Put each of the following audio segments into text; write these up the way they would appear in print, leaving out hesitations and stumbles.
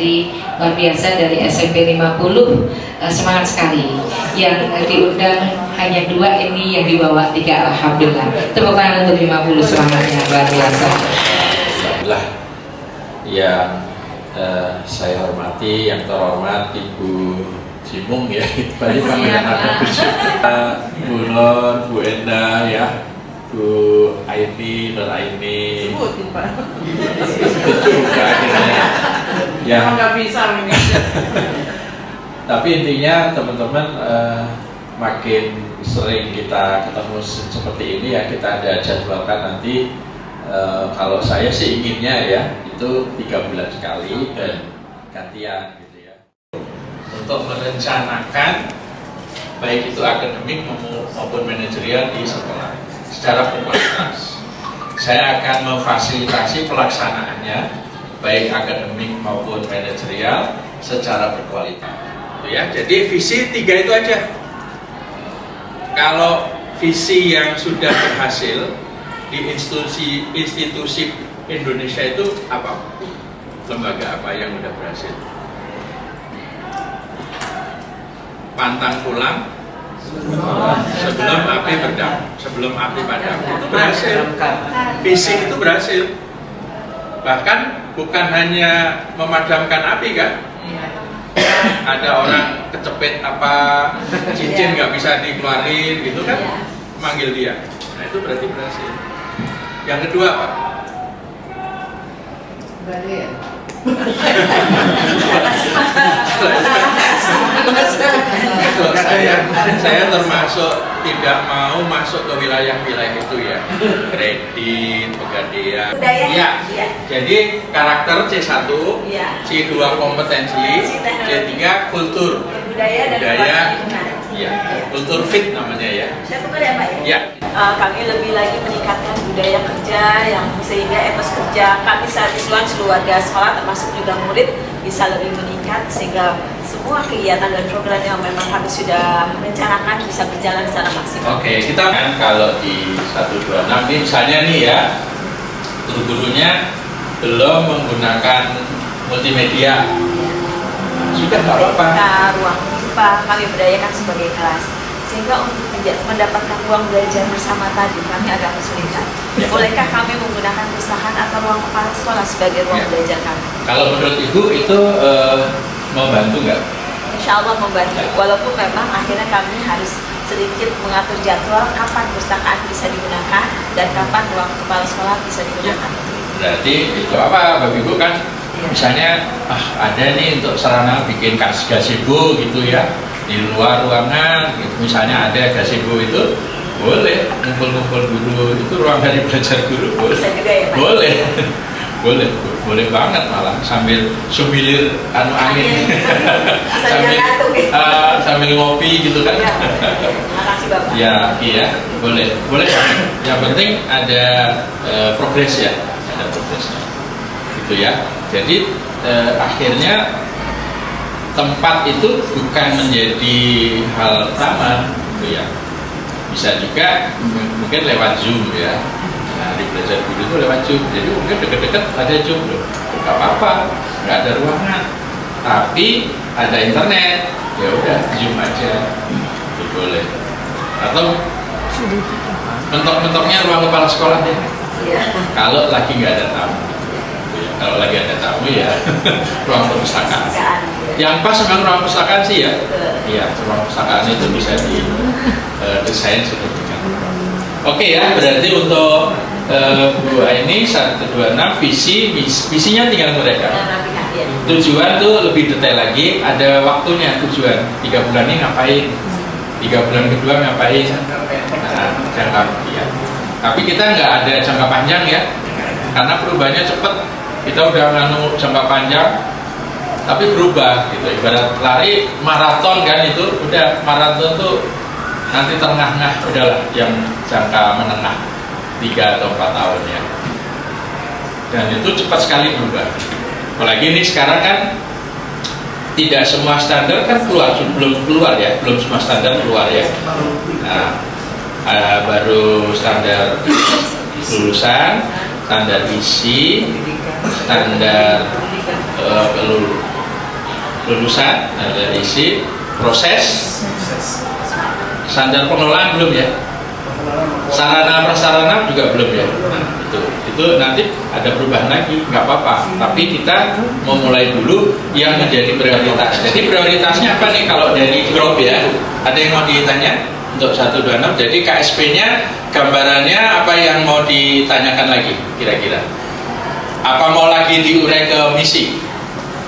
Jadi luar biasa dari SMP 50 semangat sekali. Yang diundang hanya 2, ini yang dibawa 3, alhamdulillah. Tepuk tangan untuk 50 semangatnya luar biasa. Alhamdulillah yang saya hormati, yang terhormat Ibu Cimung ya, itu tadi panggilan ada Bu Nur, Bu Endah ya, Bu Aini, Nur Aini. Sebutin Pak. Itu juga akhirnya. Ya. Emang nggak bisa ini. Tapi intinya teman-teman makin sering kita ketemu seperti ini ya, kita ada jadwalkan nanti. Kalau saya sih inginnya ya itu 3 bulan sekali dan gantian gitu ya. Untuk merencanakan baik itu akademik maupun manajerial di sekolah secara berkualitas. Saya akan memfasilitasi pelaksanaannya baik akademik maupun manajerial secara berkualitas. Ya, jadi visi 3 itu aja. Kalau visi yang sudah berhasil di institusi Indonesia itu apa? Lembaga apa yang sudah berhasil? Pantang pulang sebelum api padam, sebelum api padam. Itu berhasil. Visi itu berhasil. Bahkan bukan hanya memadamkan api kan? Ada orang kecepet apa cincin nggak bisa dikeluarin gitu kan, manggil dia. Nah itu berarti berhasil. Yang kedua Pak, saya termasuk tidak mau masuk ke wilayah-wilayah itu ya, kredit, pegadaian. Ya, jadi karakter C1, C2 kompetensi, C3 kultur, budaya, ya, kultur fit namanya ya. Ya. Kami lebih lagi meningkatkan budaya kerja yang sehingga etos kerja kami saat Islam keluarga sekolah termasuk juga murid bisa lebih meningkat sehingga semua kegiatan dan program yang memang kami sudah rencanakan bisa berjalan secara maksimal. Oke, kita kan kalau di 126 ini misalnya nih ya, guru-gurunya belum menggunakan multimedia, sudah nggak apa-apa. Nah, ruang IPA kami berdayakan sebagai kelas sehingga untuk mendapatkan ruang belajar bersama tadi kami agak kesulitan. Bolehkah kami menggunakan perusahaan atau ruang kepala sekolah sebagai ruang belajar kami? Kalau menurut Ibu itu membantu nggak? Insya Allah membantu, walaupun memang akhirnya kami harus sedikit mengatur jadwal kapan perpustakaan bisa digunakan dan kapan ruang kepala sekolah bisa digunakan. Berarti itu apa Bapak Ibu kan misalnya ada nih untuk sarana bikin gazebo gitu ya di luar ruangan gitu. Misalnya ada gazebo itu boleh ngumpul-ngumpul guru, itu ruang dari belajar guru boleh. Bisa juga ya Pak? Boleh boleh banget malah sambil sumilir angin sambil ngopi gitu kan. Terima kasih Bapak. Ya iya boleh yang penting ada progres ya, ada progresnya gitu ya. Jadi akhirnya tempat itu bukan menjadi hal utama gitu ya, bisa juga mungkin lewat Zoom ya. Nah, di belajar guru itu lewat Zoom, jadi mungkin deket-deket ada Zoom loh, nggak apa-apa, nggak ada ruangan, tapi ada internet, ya udah Zoom aja, itu boleh. Atau mentok-mentoknya ruang kepala sekolah ya, kalau lagi nggak ada tamu. Kalau lagi ada tamu ya ruang perpustakaan. Yang pas memang ruang perpustakaan sih ya. Iya, ruang perpustakaan itu bisa di desain sedemikian. Oke ya, berarti untuk Bu Aini 126 visinya tinggal mereka. Tujuan tuh lebih detail lagi, ada waktunya tujuan. 3 bulan ini ngapain? 3 bulan kedua ngapain? Nah, jangka ya. Tapi kita nggak ada jangka panjang ya, karena perubahannya cepat. Kita udah nganu jangka panjang, tapi berubah gitu. Ibarat lari maraton kan, itu udah maraton tuh nanti tengah-tengah udahlah yang jangka menengah 3 atau 4 tahun ya. Dan itu cepat sekali berubah. Apalagi ini sekarang kan tidak semua standar kan belum keluar ya, belum semua standar keluar ya. Nah, baru standar lulusan, standar isi, standar lulusan, ada isi, proses, standar pengelolaan belum ya, sarana prasarana juga belum ya. Nah, itu nanti ada perubahan lagi, nggak apa-apa. Tapi kita memulai dulu yang menjadi prioritas. Jadi prioritasnya apa nih kalau dari grup ya? Ada yang mau ditanya untuk 126? Jadi KSP-nya gambarannya apa yang mau ditanyakan lagi kira-kira? Apa mau lagi diurai ke misi?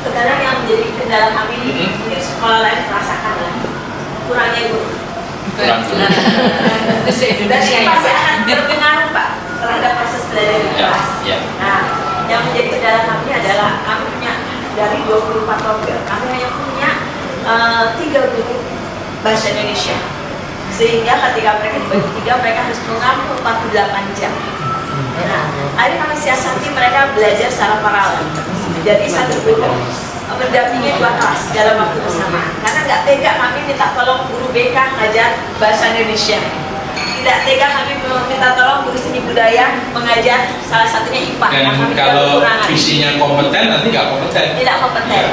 Sekarang yang menjadi kendala kami mungkin sekolah lain merasakan kurangnya guru. Kurang dulu. Dan ini pasti akan berpengaruh Pak terhadap proses belajar di Ya, kelas. ya. Nah, yang menjadi kendala kami adalah kami punya dari 24 program, kami hanya punya 3 guru bahasa Indonesia. Sehingga ketika mereka dibagi 3, mereka harus mengampu 48 jam. Nah, akhirnya kami siasati mereka belajar secara paralel. Jadi satu guru mendampingi 2 kelas dalam waktu bersamaan. Karena nggak tega kami minta tolong guru BK ngajar bahasa Indonesia. Tidak tega kami minta tolong guru seni budaya mengajar salah satunya IPA. Dan kami kalau kekurangan. visinya kompeten nanti nggak kompeten. Tidak kompeten.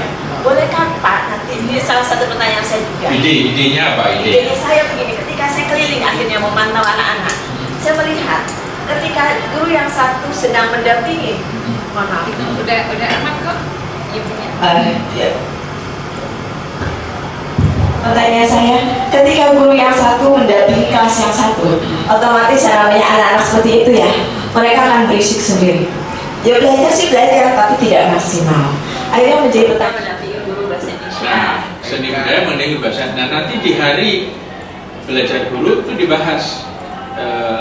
Boleh kan Pak? Nanti ini salah satu pertanyaan saya juga. Idenya apa ide? Idenya saya begini, ketika saya keliling akhirnya memantau anak-anak, saya melihat ketika guru yang satu sedang mendampingi, mohon maaf, Udah aman kok ibunya. ya. Pertanyaan saya, ketika guru yang satu mendampingi kelas yang satu, otomatis namanya anak-anak seperti itu ya, mereka akan berisik sendiri. Ya belajar sih belajar, tapi tidak maksimal. Akhirnya menjadi pertanyaan mendampingi guru bahasa Indonesia. Nah, seni budaya mengenai bahasa. Nah, nanti di hari belajar guru itu dibahas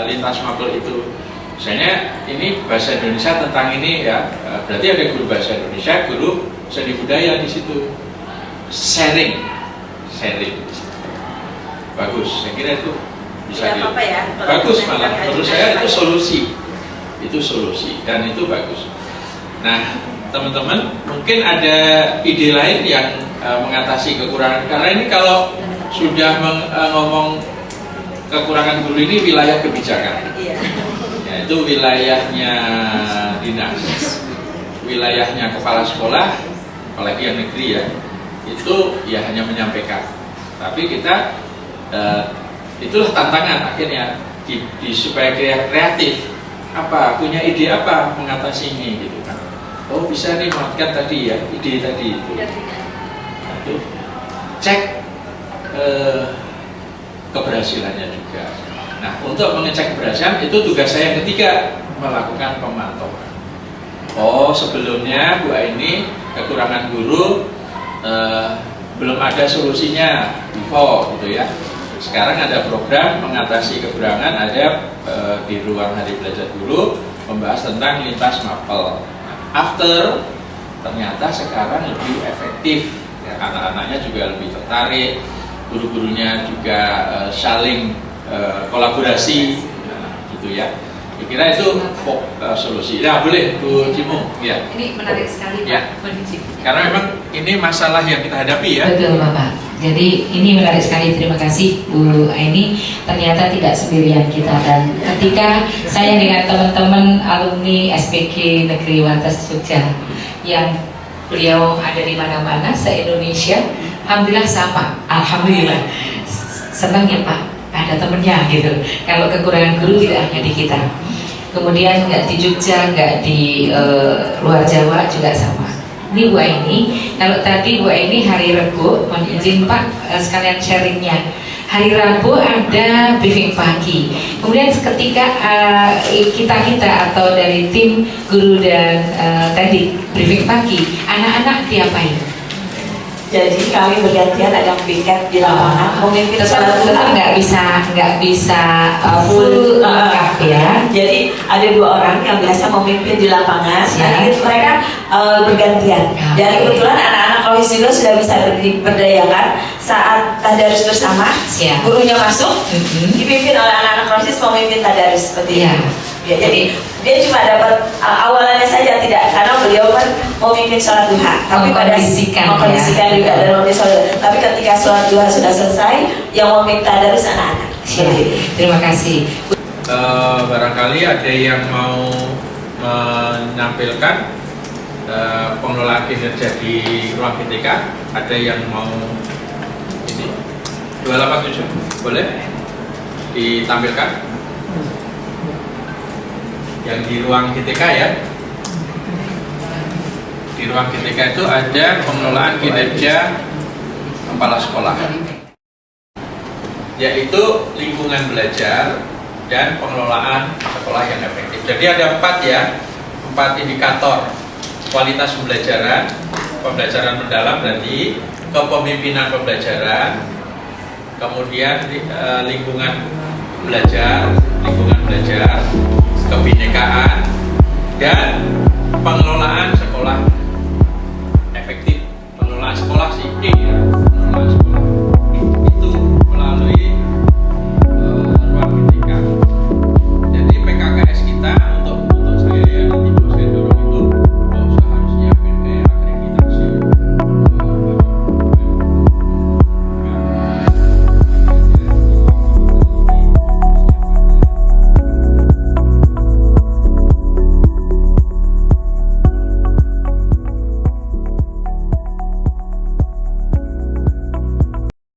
lintas mapel itu. Misalnya ini bahasa Indonesia tentang ini ya, berarti ada guru bahasa Indonesia, guru seni budaya di situ. Sharing. Bagus, saya kira itu bisa Tidak apa-apa ya, kalau bagus kita malah. kajian Menurut saya itu lagi. solusi dan itu bagus. Nah, teman-teman mungkin ada ide lain yang mengatasi kekurangan, karena ini kalau sudah ngomong kekurangan guru ini wilayah kebijakan. Iya. Ya, itu wilayahnya dinas, wilayahnya kepala sekolah, apalagi yang negeri ya, itu ya hanya menyampaikan. Tapi kita itulah tantangan akhirnya supaya kreatif, apa punya ide apa mengatasi ini gitu kan. Oh bisa nih mengatakan tadi ya, ide tadi itu. Itu cek keberhasilannya juga. Nah, untuk mengecek keberhasilan itu tugas saya yang ketiga, melakukan pemantauan. Oh, sebelumnya Bu Aini kekurangan guru belum ada solusinya before gitu ya. Sekarang ada program mengatasi kekurangan, ada di ruang hari belajar guru membahas tentang lintas mapel. Nah, after ternyata sekarang lebih efektif, ya, anak-anaknya juga lebih tertarik, guru-gurunya juga saling kolaborasi, gitu ya. Kira itu solusi. Ya boleh Bu Cimung. Ya. Ini menarik sekali Pak. Ya. Kondisi. Karena memang ini masalah yang kita hadapi ya. Betul Bapak. Jadi ini menarik sekali, terima kasih Bu Aini. Ternyata tidak sendirian kita, dan ketika saya dengan teman-teman alumni SPG Negeri Wates Jogja yang beliau ada di mana-mana se-Indonesia, alhamdulillah sama, alhamdulillah senang ya Pak, ada temennya gitu. Kalau kekurangan guru tidak hanya di kita, kemudian nggak di Jogja, nggak di luar Jawa juga sama. Ini Bu Aini, kalau tadi Bu Aini hari Rabu, mohon izin Pak sekalian sharingnya. Hari Rabu ada briefing pagi. Kemudian ketika kita atau dari tim guru dan tadi briefing pagi, anak-anak diapain? Jadi kami bergantian ada piket di lapangan, memimpin sholat Tetap duha. nggak bisa full lengkap ya. Jadi ada 2 orang yang biasa memimpin di lapangan. Ya. Nanti mereka bergantian. Ya. Dan kebetulan anak-anak Rohis juga sudah bisa berdayakan saat tadarus bersama. Ya. Gurunya masuk, Mhm. dipimpin oleh anak-anak Rohis memimpin tadarus seperti Ya. itu. Ya, jadi dia cuma dapat awalannya saja tidak, karena beliau kan memimpin sholat duha, tapi mengkondisikan ya. juga dan memimpin sholat duha. Tapi ketika sholat duha sudah selesai, yang memimpin tadarus anak-anak. Ya. Terima kasih. Barangkali ada yang mau menampilkan pengelolaan kinerja di ruang GTK. Ada yang mau ini 287 boleh ditampilkan yang di ruang GTK ya. Di ruang GTK itu ada pengelolaan kinerja kepala sekolah, yaitu lingkungan belajar dan pengelolaan sekolah yang efektif. Jadi ada 4 indikator: kualitas pembelajaran mendalam berarti, kepemimpinan pembelajaran, kemudian lingkungan belajar, kebinekaan, dan pengelolaan sekolah